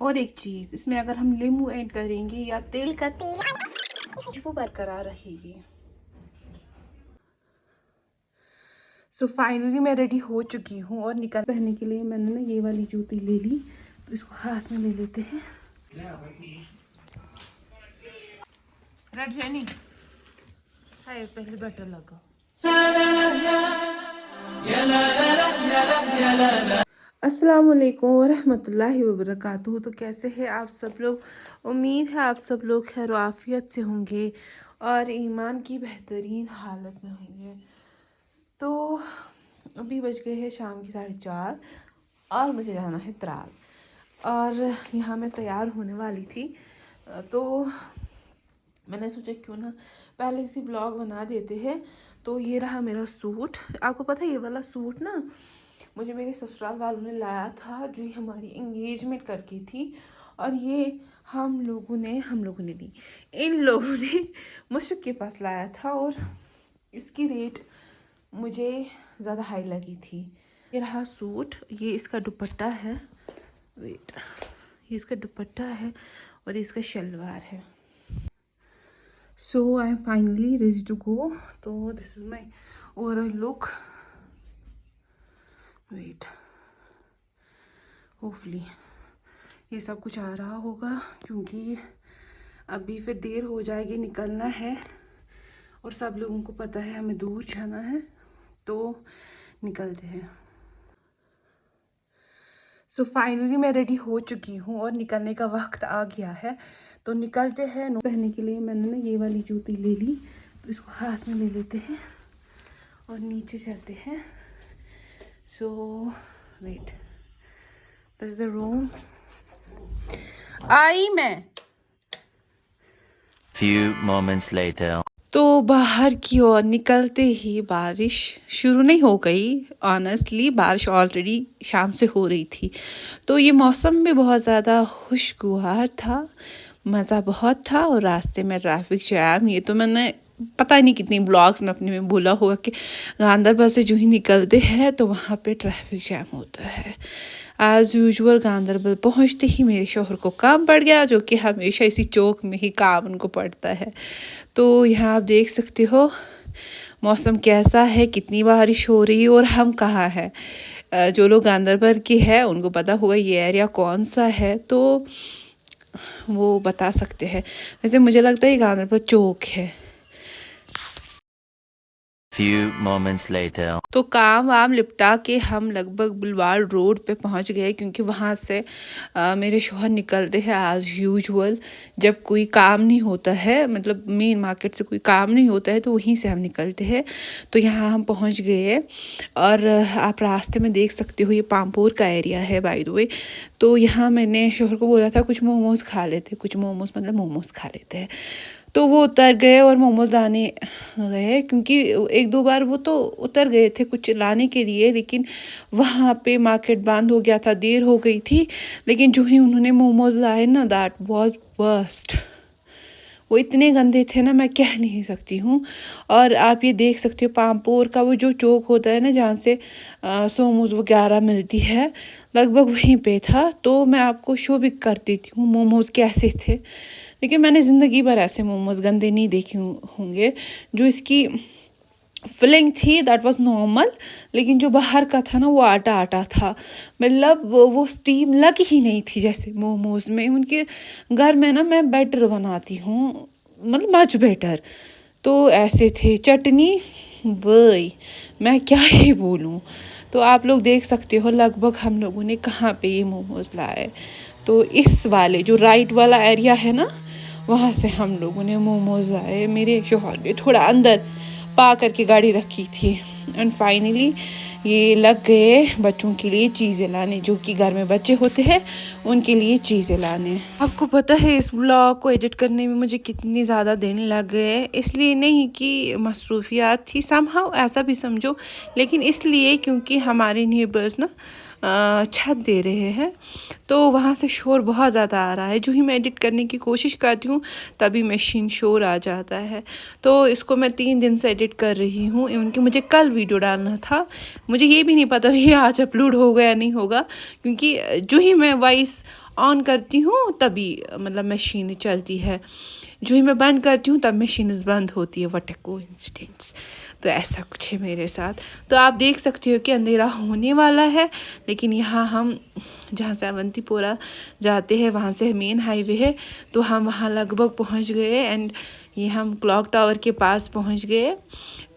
और एक चीज़, इसमें अगर हम नींबू ऐड करेंगे या तेल का तेल खुशबू बरकरार रहेगी। सो फाइनली मैं रेडी हो चुकी हूँ और निकल पहनने के लिए मैंने ना ये वाली जूती ले ली, तो इसको हाथ में ले लेते हैं। रेड जेनी हाय, पहले बटन लगाओ। अस्सलाम वालेकुम वरहमतुल्लाहि वबरकातुहू। तो कैसे हैं आप सब लोग? उम्मीद है आप सब लोग खैर आफियत से होंगे और ईमान की बेहतरीन हालत में होंगे। तो अभी बज गए हैं शाम की 4:30 और मुझे जाना है त्राल, और यहाँ मैं तैयार होने वाली थी। तो मैंने सोचा क्यों ना पहले से ब्लॉग बना देते हैं। तो ये रहा मेरा सूट। आपको पता है ये वाला सूट ना मुझे मेरे ससुराल वालों ने लाया था, जो हमारी एंगेजमेंट करके थी। और ये हम लोगों ने नहीं, इन लोगों ने मुश्क के पास लाया था, और इसकी रेट मुझे ज़्यादा हाई लगी थी। ये रहा सूट, ये इसका दुपट्टा है, वेट, ये इसका दुपट्टा है और इसका शलवार है। So I am finally ready to go. तो this is my overall look. Wait, hopefully ये सब कुछ आ रहा होगा, क्योंकि अभी फिर देर हो जाएगी, निकलना है और सब लोगों को पता है हमें दूर जाना है, तो निकलते हैं। सो फाइनली मैं रेडी हो चुकी हूँ और निकलने का वक्त आ गया है, तो निकलते हैं। पहनने के लिए मैंने ना ये वाली जूती ले ली, तो इसको हाथ में ले लेते हैं और नीचे चलते हैं। So wait, this is the room. I मैं Few moments later. तो बाहर की ओर निकलते ही बारिश शुरू नहीं हो गई। ऑनेस्टली बारिश ऑलरेडी शाम से हो रही थी, तो ये मौसम भी बहुत ज़्यादा खुशगवार था, मज़ा बहुत था। और रास्ते में ट्रैफिक जैम, ये तो मैंने पता नहीं कितनी ब्लॉग्स में अपने में बोला होगा कि गांधरबल से जो ही निकलते हैं तो वहाँ पे ट्रैफिक जैम होता है। एज़ यूजुअल गांधरबल पहुँचते ही मेरे शौहर को काम पड़ गया, जो कि हमेशा इसी चौक में ही काम उनको पड़ता है। तो यहाँ आप देख सकते हो मौसम कैसा है, कितनी बारिश हो रही है और हम कहाँ हैं। जो लोग गांधरबल के हैं उनको पता होगा ये एरिया कौन सा है, तो वो बता सकते हैं। वैसे मुझे लगता है ये गांधरबल चौक है। Few moments later. तो काम वाम निपटा के हम लगभग बुलवार रोड पे पहुंच गए, क्योंकि वहाँ से मेरे शौहर निकलते हैं एज़ यूजुअल जब कोई काम नहीं होता है, मतलब मेन मार्केट से कोई काम नहीं होता है तो वहीं से हम निकलते हैं। तो यहाँ हम पहुँच गए और आप रास्ते में देख सकते हो ये पामपोर का एरिया है बाय द वे। तो यहाँ मैंने शौहर को बोला था कुछ मोमोज़ खा लेते, कुछ मोमोज़ खा लेते हैं। तो वो उतर गए और मोमोज़ लाने गए, क्योंकि एक दो बार वो तो उतर गए थे कुछ लाने के लिए, लेकिन वहाँ पे मार्केट बंद हो गया था, देर हो गई थी। लेकिन जो ही उन्होंने मोमोज़ लाए ना, दैट वाज वर्स्ट। वो इतने गंदे थे ना, मैं कह नहीं सकती हूँ। और आप ये देख सकते हो पामपोर का वो जो चौक होता है ना, जहाँ से सोमोज़ वगैरह मिलती है, लगभग वहीं पे था। तो मैं आपको शो भी कर देती हूँ मोमोज़ कैसे थे। लेकिन मैंने ज़िंदगी भर ऐसे मोमोज़ गंदे नहीं देखे होंगे। जो इसकी फिलिंग थी दैट वाज नॉर्मल, लेकिन जो बाहर का था ना वो आटा आटा था, मतलब वो स्टीम लग ही नहीं थी जैसे मोमोज़ में। उनके घर में ना मैं बेटर बनाती हूँ, मतलब मच बेटर। तो ऐसे थे, चटनी वही, मैं क्या ही बोलूँ। तो आप लोग देख सकते हो लगभग हम लोगों ने कहाँ पे ये मोमोज़ लाए। तो इस वाले जो राइट वाला एरिया है ना, वहाँ से हम लोगों ने मोमोज़ लाए। मेरे शौहर ने थोड़ा अंदर पा करके गाड़ी रखी थी। एंड फाइनली ये लग गए बच्चों के लिए चीज़ें लाने, जो कि घर में बच्चे होते हैं उनके लिए चीज़ें लाने। आपको पता है इस व्लॉग को एडिट करने में मुझे कितनी ज़्यादा दिन लग गए, इसलिए नहीं कि मसरूफियात थी, समहाउ ऐसा भी समझो, लेकिन इसलिए क्योंकि हमारे नेबर्स ना छत दे रहे हैं, तो वहाँ से शोर बहुत ज़्यादा आ रहा है। जो ही मैं एडिट करने की कोशिश करती हूँ तभी मशीन शोर आ जाता है। तो इसको मैं 3 दिन से एडिट कर रही हूँ, इनकी मुझे कल वीडियो डालना था। मुझे ये भी नहीं पता ये आज अपलोड होगा या नहीं होगा, क्योंकि जो ही मैं वॉइस ऑन करती हूँ तभी मतलब मशीन चलती है, जो ही मैं बंद करती हूँ तब मशीन बंद होती है। What a coincidence. तो ऐसा कुछ है मेरे साथ। तो आप देख सकते हो कि अंधेरा होने वाला है, लेकिन यहाँ हम जहाँ से अवंतीपोरा जाते हैं वहाँ से मेन हाईवे है, तो हम वहाँ लगभग पहुँच गए। एंड ये हम क्लॉक टावर के पास पहुँच गए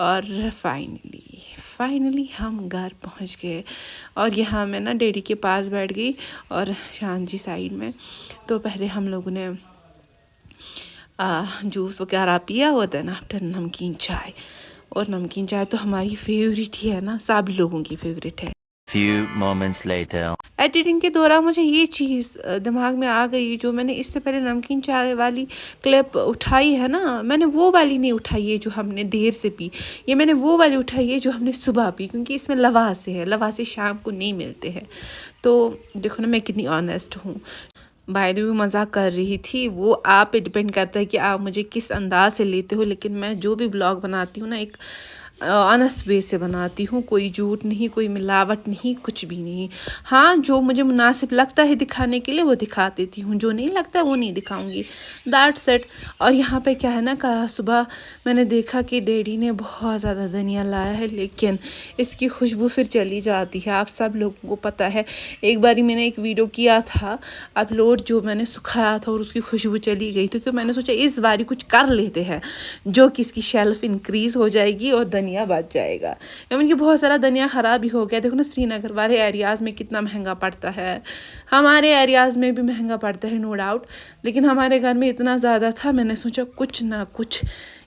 और फाइनली हम घर पहुँच गए। और यहाँ मैं ना डैडी के पास बैठ गई और शान जी साइड में। तो पहले हम लोगों ने जूस वगैरह पिया होता है ना, आफ्टर नमकीन चाय। और नमकीन चाय तो हमारी फेवरेट ही है ना, सभी लोगों की फेवरेट है। Few moments later. एडिटिंग के दौरान मुझे ये चीज़ दिमाग में आ गई, जो मैंने इससे पहले नमकीन चाय वाली क्लिप उठाई है ना, मैंने वो वाली नहीं उठाई है जो हमने देर से पी। ये मैंने वो वाली उठाई है जो हमने सुबह पी, क्योंकि इसमें लवासे है, लवासे शाम को नहीं मिलते हैं। तो देखो ना मैं कितनी ऑनेस्ट हूँ। बाय द वे मज़ाक कर रही थी, वो आप पे डिपेंड करता है कि आप मुझे किस अंदाज से लेते हो। लेकिन मैं जो भी व्लॉग बनाती हूँ ना, एक ऑनेस्ट वे से बनाती हूँ, कोई झूठ नहीं, कोई मिलावट नहीं, कुछ भी नहीं। हाँ, जो मुझे मुनासिब लगता है दिखाने के लिए वो दिखा देती हूँ, जो नहीं लगता वो नहीं दिखाऊंगी। That's it. और यहाँ पे क्या है ना, कल सुबह मैंने देखा कि डैडी ने बहुत ज़्यादा धनिया लाया है, लेकिन इसकी खुशबू फिर चली जाती है। आप सब लोगों को पता है, एक बारी मैंने एक वीडियो किया था अपलोड, जो मैंने सुखाया था और उसकी खुशबू चली गई थी। तो मैंने सोचा इस बारी कुछ कर लेते हैं, जो कि इसकी शेल्फ इंक्रीज़ हो जाएगी और धनिया बच जाएगा। इवन कि बहुत सारा धनिया ख़राब ही हो गया। देखो ना, श्रीनगर वाले एरियाज़ में कितना महंगा पड़ता है, हमारे एरियाज़ में भी महंगा पड़ता है नो डाउट, लेकिन हमारे घर में इतना ज़्यादा था, मैंने सोचा कुछ ना कुछ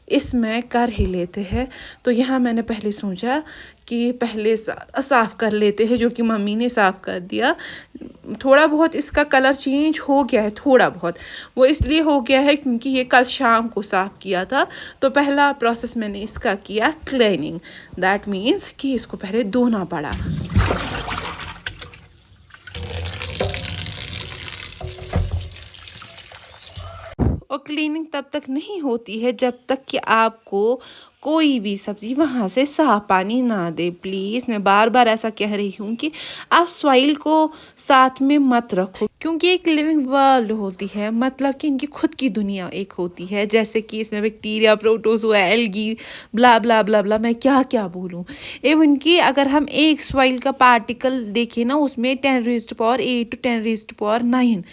इसमें कर ही लेते हैं। तो यहाँ मैंने पहले सोचा कि पहले साफ़ कर लेते हैं, जो कि मम्मी ने साफ़ कर दिया। थोड़ा बहुत इसका कलर चेंज हो गया है, थोड़ा बहुत। वो इसलिए हो गया है क्योंकि ये कल शाम को साफ़ किया था। तो पहला प्रोसेस मैंने इसका किया क्लीनिंग, दैट मीन्स कि इसको पहले धोना पड़ा। और क्लीनिंग तब तक नहीं होती है जब तक कि आपको कोई भी सब्ज़ी वहाँ से साफ पानी ना दे। प्लीज़, मैं बार बार ऐसा कह रही हूँ कि आप सॉइल को साथ में मत रखो, क्योंकि एक लिविंग वर्ल्ड होती है, मतलब कि इनकी खुद की दुनिया एक होती है। जैसे कि इसमें बैक्टीरिया, प्रोटोजोआ, एल्गी, ब्ला ब्ला ब्ला ब्ला, मैं क्या क्या बोलूँ। इवन कि अगर हम एक सॉइल का पार्टिकल देखें ना, उसमें 10⁻8 to 10⁻9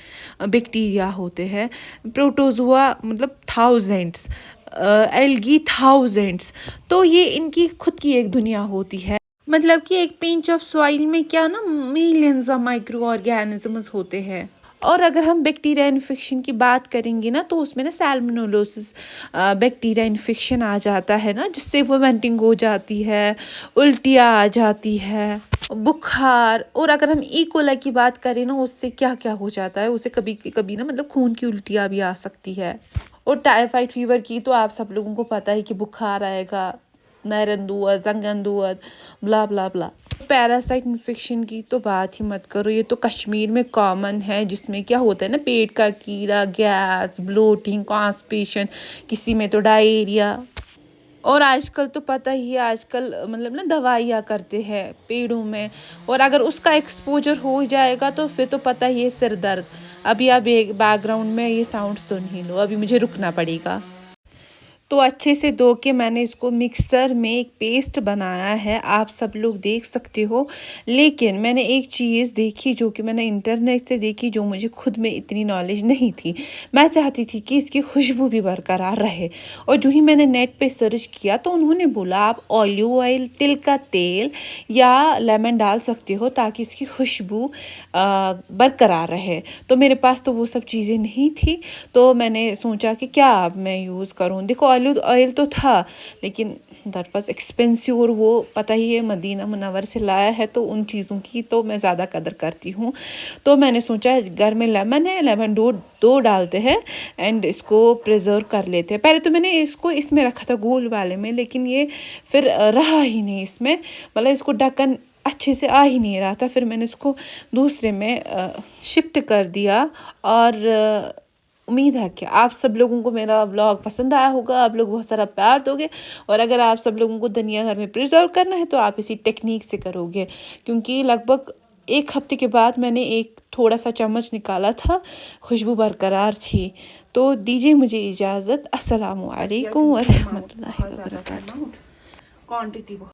बैक्टीरिया होते हैं, प्रोटोजोआ मतलब थाउजेंड्स, एल्गी थाउजेंड्स। तो ये इनकी खुद की एक दुनिया होती है। मतलब कि एक पिंच ऑफ सॉइल में क्या ना, मिलियंस ऑफ माइक्रो ऑर्गेनिजम्स होते हैं। और अगर हम बैक्टीरिया इन्फेक्शन की बात करेंगे ना, तो उसमें ना सैल्मोनेलोसिस बैक्टीरिया इन्फेक्शन आ जाता है ना, जिससे वोमिटिंग हो जाती है, उल्टियाँ आ जाती है, बुखार। और अगर हम कोलाई की बात करें ना, उससे क्या क्या हो जाता है, उससे कभी कभी ना मतलब खून की उल्टियाँ भी आ सकती है। और टाइफाइड फीवर की तो आप सब लोगों को पता है कि बुखार आएगा, नरंदुआ, जंगंदुआ, ब्ला ब्ला ब्ला। पैरासाइट इन्फेक्शन की तो बात ही मत करो, ये तो कश्मीर में कॉमन है, जिसमें क्या होता है ना, पेट का कीड़ा, गैस, ब्लोटिंग, कॉन्स्टिपेशन, किसी में तो डायरिया। और आजकल तो पता ही है, आजकल मतलब ना दवाइयाँ करते हैं पेड़ों में, और अगर उसका एक्सपोजर हो जाएगा तो फिर तो पता ही है, सिर दर्द। अभी आप बैकग्राउंड में ये साउंड सुन ही लो, अभी मुझे रुकना पड़ेगा। तो अच्छे से धो के मैंने इसको मिक्सर में एक पेस्ट बनाया है, आप सब लोग देख सकते हो। लेकिन मैंने एक चीज़ देखी, जो कि मैंने इंटरनेट से देखी, जो मुझे खुद में इतनी नॉलेज नहीं थी। मैं चाहती थी कि इसकी खुशबू भी बरकरार रहे, और जो ही मैंने नेट पे सर्च किया तो उन्होंने बोला आप ऑलिव ऑयल, तिल का तेल या लेमन डाल सकते हो, ताकि इसकी खुशबू बरकरार रहे। तो मेरे पास तो वो सब चीज़ें नहीं थी, तो मैंने सोचा कि क्या अब मैं यूज़ करूँ। देखो ऑलिव ऑयल तो था, लेकिन दैट वाज एक्सपेंसिव, और वो पता ही है मदीना मुनव्वर से लाया है, तो उन चीज़ों की तो मैं ज़्यादा कदर करती हूँ। तो मैंने सोचा घर में लेमन है, लेमन दो डालते हैं एंड इसको प्रिजर्व कर लेते हैं। पहले तो मैंने इसको इसमें रखा था गोल वाले में, लेकिन ये फिर रहा ही नहीं इसमें, मतलब इसको ढक्कन अच्छे से आ ही नहीं रहा था। फिर मैंने इसको दूसरे में शिफ्ट कर दिया। और उम्मीद है कि आप सब लोगों को मेरा व्लॉग पसंद आया होगा, आप लोग बहुत सारा प्यार दोगे। और अगर आप सब लोगों को धनिया घर में प्रिजर्व करना है तो आप इसी टेक्निक से करोगे, क्योंकि लगभग 1 हफ्ते के बाद मैंने एक थोड़ा सा चम्मच निकाला था, खुशबू बरकरार थी। तो दीजिए मुझे इजाज़त। अस्सलामु अलैकुम व रहमतुल्लाहि व बरकातहू। क्वांटिटी